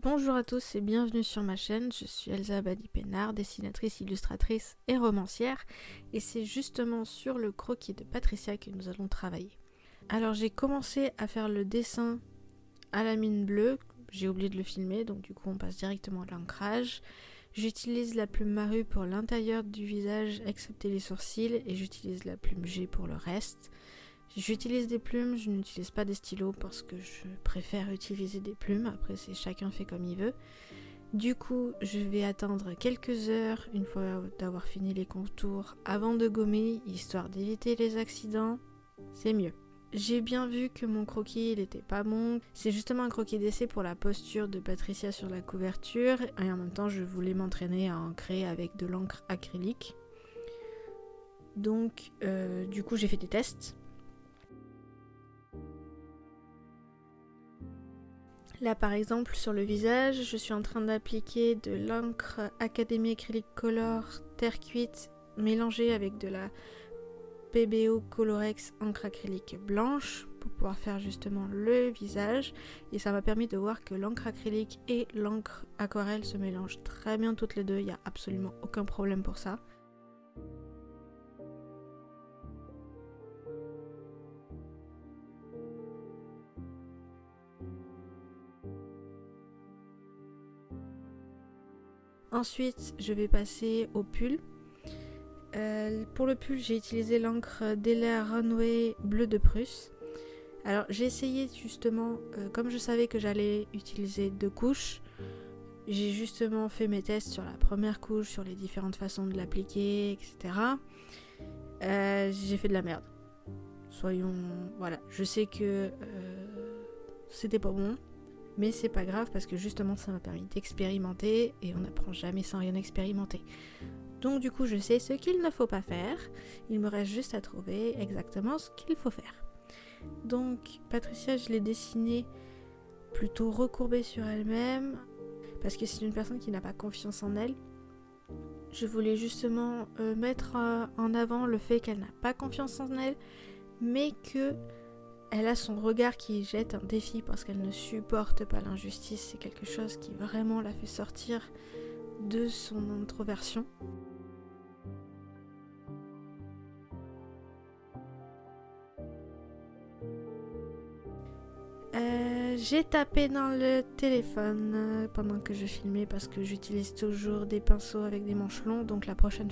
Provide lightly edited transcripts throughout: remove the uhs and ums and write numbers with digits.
Bonjour à tous et bienvenue sur ma chaîne, je suis Elsa Abadi-Pénard, dessinatrice, illustratrice et romancière et c'est justement sur le croquis de Patricia que nous allons travailler. Alors j'ai commencé à faire le dessin à la mine bleue, j'ai oublié de le filmer donc du coup on passe directement à l'ancrage. J'utilise la plume Maru pour l'intérieur du visage excepté les sourcils et j'utilise la plume G pour le reste. J'utilise des plumes, je n'utilise pas des stylos parce que je préfère utiliser des plumes, après c'est chacun fait comme il veut. Du coup, je vais attendre quelques heures, une fois d'avoir fini les contours, avant de gommer, histoire d'éviter les accidents, c'est mieux. J'ai bien vu que mon croquis il était pas bon, c'est justement un croquis d'essai pour la posture de Patricia sur la couverture, et en même temps je voulais m'entraîner à ancrer avec de l'encre acrylique. Donc du coup j'ai fait des tests. Là par exemple sur le visage, je suis en train d'appliquer de l'encre Academy Acrylic Color terre cuite mélangée avec de la PBO Colorex encre acrylique blanche pour pouvoir faire justement le visage. Et ça m'a permis de voir que l'encre acrylique et l'encre aquarelle se mélangent très bien toutes les deux, il n'y a absolument aucun problème pour ça. Ensuite, je vais passer au pull. Pour le pull, j'ai utilisé l'encre Delair Runway bleu de Prusse. Alors, j'ai essayé justement, comme je savais que j'allais utiliser 2 couches, j'ai justement fait mes tests sur la première couche, sur les différentes façons de l'appliquer, etc. J'ai fait de la merde. Voilà, je sais que c'était pas bon. Mais c'est pas grave parce que justement ça m'a permis d'expérimenter et on n'apprend jamais sans rien expérimenter. Donc du coup je sais ce qu'il ne faut pas faire, il me reste juste à trouver exactement ce qu'il faut faire. Donc Patricia je l'ai dessinée plutôt recourbée sur elle-même parce que c'est une personne qui n'a pas confiance en elle. Je voulais justement mettre en avant le fait qu'elle n'a pas confiance en elle mais que elle a son regard qui jette un défi parce qu'elle ne supporte pas l'injustice. C'est quelque chose qui vraiment la fait sortir de son introversion. J'ai tapé dans le téléphone pendant que je filmais parce que j'utilise toujours des pinceaux avec des manches longues. Donc la prochaine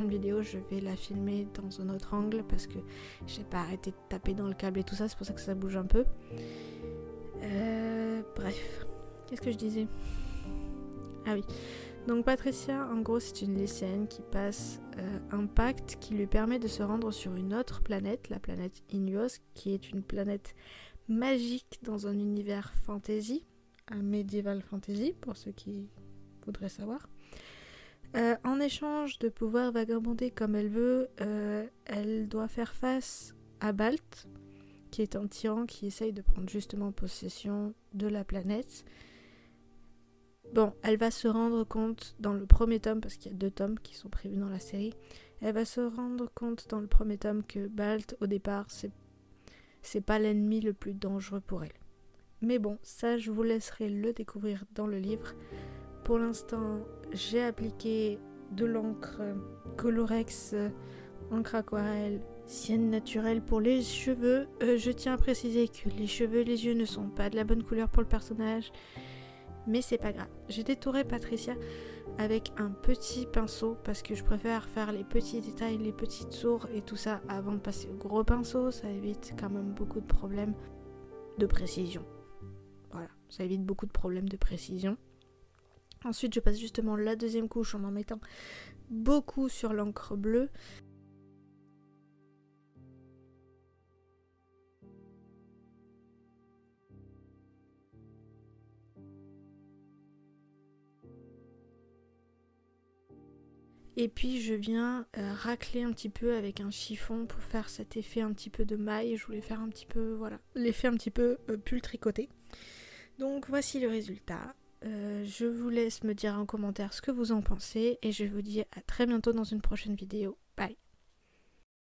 vidéo, je vais la filmer dans un autre angle parce que j'ai pas arrêté de taper dans le câble et tout ça. C'est pour ça que ça bouge un peu. Bref, qu'est-ce que je disais? Ah oui. Donc Patricia, en gros, c'est une lycéenne qui passe un pacte qui lui permet de se rendre sur une autre planète, la planète Inuos, qui est une planète magique dans un univers fantasy, un medieval fantasy pour ceux qui voudraient savoir. En échange de pouvoir vagabonder comme elle veut, elle doit faire face à Balt, qui est un tyran qui essaye de prendre justement possession de la planète. Bon, elle va se rendre compte dans le premier tome, parce qu'il y a 2 tomes qui sont prévus dans la série, elle va se rendre compte dans le premier tome que Balt, au départ, c'est pas l'ennemi le plus dangereux pour elle. Mais bon, ça je vous laisserai le découvrir dans le livre. Pour l'instant, j'ai appliqué de l'encre Colorex, encre aquarelle, sienne naturelle pour les cheveux. Je tiens à préciser que les cheveux et les yeux ne sont pas de la bonne couleur pour le personnage. Mais c'est pas grave. J'ai détouré Patricia avec un petit pinceau parce que je préfère faire les petits détails, les petites tours et tout ça avant de passer au gros pinceau. Ça évite quand même beaucoup de problèmes de précision. Voilà, ça évite beaucoup de problèmes de précision. Ensuite, je passe justement la deuxième couche en mettant beaucoup sur l'encre bleue. Et puis je viens racler un petit peu avec un chiffon pour faire cet effet un petit peu de maille. Je voulais faire un petit peu, voilà, l'effet un petit peu pull tricoté. Donc voici le résultat. Je vous laisse me dire en commentaire ce que vous en pensez et je vous dis à très bientôt dans une prochaine vidéo.